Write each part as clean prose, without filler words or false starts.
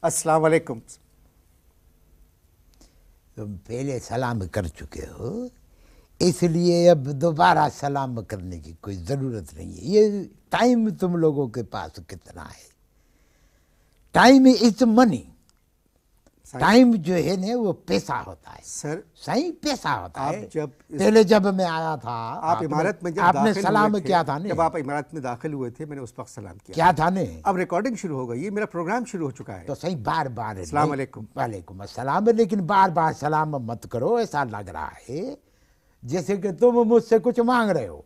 अस्सलाम वालेकुम। तुम पहले सलाम कर चुके हो, इसलिए अब दोबारा सलाम करने की कोई ज़रूरत नहीं है। ये टाइम तुम लोगों के पास कितना है? Time is money. टाइम जो है ना वो पैसा होता है सर सही, पैसा होता आप है। जब पहले जब मैं आया था आप इमारत में जब आपने दाखिल सलाम हुए थे, किया था ने? जब आप इमारत में दाखिल हुए थे मैंने उस वक्त सलाम किया। क्या था ने? अब रिकॉर्डिंग शुरू हो गई, ये मेरा प्रोग्राम शुरू हो चुका है। तो सही बार बार अस्सलाम वालेकुम। वालेकुम अस्सलाम, लेकिन बार बार सलाम मत करो। ऐसा लग रहा है जैसे कि तुम मुझसे कुछ मांग रहे हो।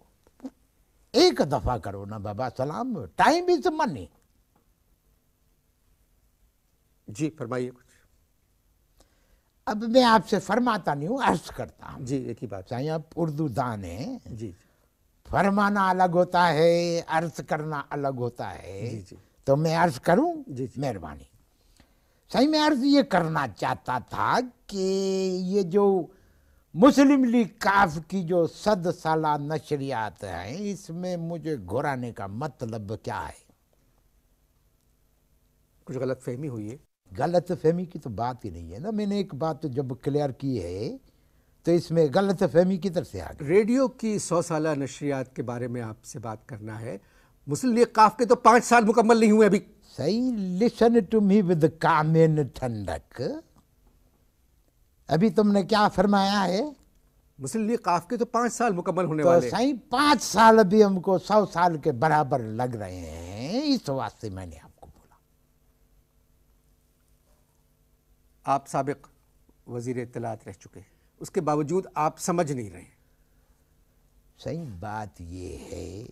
एक दफा करो ना बाबा सलाम। Time is money. जी फरमाइए कुछ। अब मैं आपसे फरमाता नहीं हूँ, अर्ज करता हूँ। जी एक ही बात। चाहे आप उर्दू दान है, जी फरमाना अलग होता है, अर्ज करना अलग होता है। जी जी तो मैं अर्ज करूं? जी जी। मेहरबानी। सही मैं अर्ज ये करना चाहता था कि ये जो मुस्लिम लीग काफ की जो 100 साला नशरियात हैं, इसमें मुझे घुराने का मतलब क्या है? कुछ गलत फहमी हुई है। गलत फहमी की तो बात ही नहीं है ना। मैंने एक बात जब क्लियर की है तो इसमें गलत फहमी किधर से आ गई? रेडियो की 100 साला नशरियात के बारे में आपसे बात करना है। मुस्लिम लीग काफ के तो 5 साल मुकम्मल नहीं हुए अभी। सही, लिसन टू मी विद कामेन ठंडक। अभी तुमने क्या फरमाया है? मुस्लिम लीग काफ के तो 5 साल मुकम्मल होने तो वाले। सही 5 साल भी हमको 100 साल के बराबर लग रहे हैं, इस वास्ते मैंने आपको बोला। आप साबिक वजीर इत्तलात रह चुके हैं, उसके बावजूद आप समझ नहीं रहे। सही बात ये है,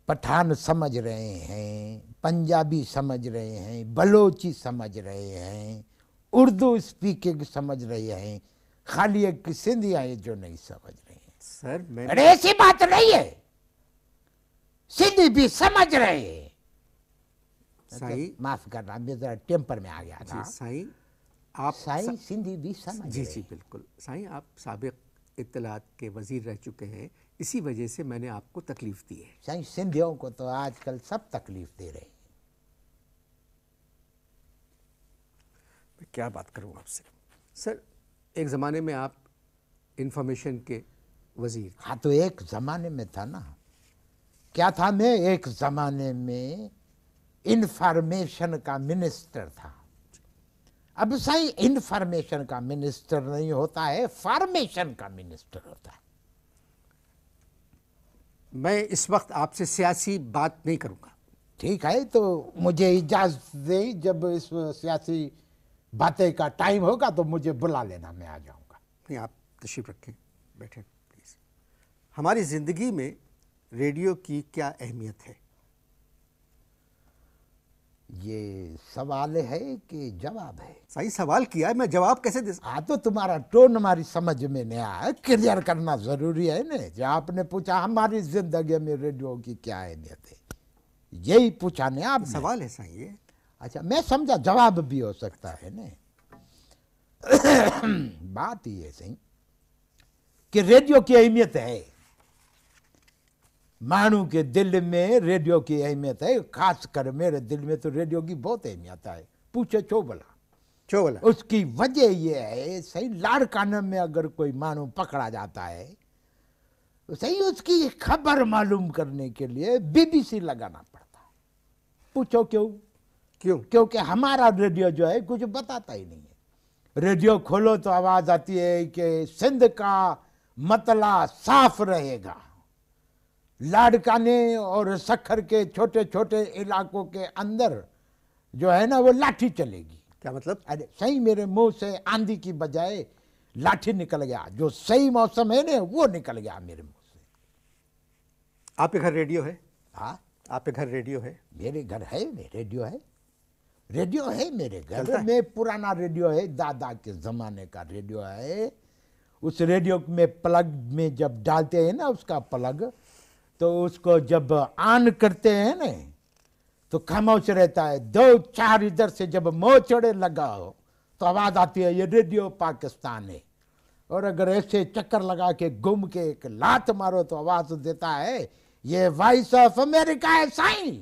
पठान समझ रहे हैं, पंजाबी समझ रहे हैं, बलोची समझ रहे हैं, उर्दू स्पीकिंग समझ रहे हैं, खाली एक सिंधिया है जो नहीं समझ रहे हैं। सर मैं अरे ऐसी बात नहीं है, सिंधी भी समझ रहे हैं। साईं माफ करना, मैं जरा टेम्पर में आ गया था। जी साईं आप साईं सिंधी भी समझ जी रहे जी हैं। बिल्कुल साईं, आप साबिक इत्तलात के वजीर रह चुके हैं, इसी वजह से मैंने आपको तकलीफ दी है। साईं सिंधियों को तो आजकल सब तकलीफ दे रहे हैं। मैं क्या बात करूं आपसे। सर एक ज़माने में आप इंफॉर्मेशन के वजीर थे। हाँ तो एक जमाने में था ना। क्या था? मैं एक जमाने में इंफॉर्मेशन का मिनिस्टर था। अब सही इंफॉर्मेशन का मिनिस्टर नहीं होता है, फॉर्मेशन का मिनिस्टर होता है। मैं इस वक्त आपसे सियासी बात नहीं करूंगा। ठीक है, तो मुझे इजाजत दे, जब इस सियासी बातें का टाइम होगा तो मुझे बुला लेना, मैं आ जाऊंगा। नहीं आप तशरीफ रखें, बैठें प्लीज़। हमारी ज़िंदगी में रेडियो की क्या अहमियत है? ये सवाल है कि जवाब है? सही सवाल किया है, मैं जवाब कैसे दे हाँ तो तुम्हारा टोन हमारी समझ में नहीं आया, क्लियर करना जरूरी है ना। जो आपने पूछा हमारी जिंदगी में रेडियो की क्या अहमियत है, यही पूछा नहीं आपने? सवाल है साईं ये। अच्छा मैं समझा जवाब भी हो सकता है ना। बात ये सही कि रेडियो की अहमियत है, मानू के दिल में रेडियो की अहमियत है। खासकर मेरे दिल में तो रेडियो की बहुत अहमियत है। पूछे चोबला चोबला उसकी वजह यह है, सही लाड़काना में अगर कोई मानू पकड़ा जाता है तो सही उसकी खबर मालूम करने के लिए बीबीसी लगाना पड़ता है। पूछो क्यों? क्यों? क्योंकि हमारा रेडियो जो है कुछ बताता ही नहीं है। रेडियो खोलो तो आवाज आती है कि सिंध का मतला साफ रहेगा, लाड़काने और सखर के छोटे छोटे इलाकों के अंदर जो है ना वो लाठी चलेगी। क्या मतलब? अरे सही मेरे मुंह से आंधी की बजाय लाठी निकल गया। जो सही मौसम है ना वो निकल गया मेरे मुंह से। आपके घर रेडियो है? हाँ आपके घर रेडियो है? मेरे घर है, रेडियो है, रेडियो है मेरे घर चलता है? में। पुराना रेडियो है, दादा के जमाने का रेडियो है। उस रेडियो में प्लग में जब डालते हैं ना उसका प्लग, तो उसको जब ऑन करते हैं ना तो खामोश रहता है। 2-4 इधर से जब मोचड़े लगाओ तो आवाज आती है ये रेडियो पाकिस्तान है। और अगर ऐसे चक्कर लगा के घूम के एक लात मारो तो आवाज देता है ये वॉइस ऑफ अमेरिका है साईं।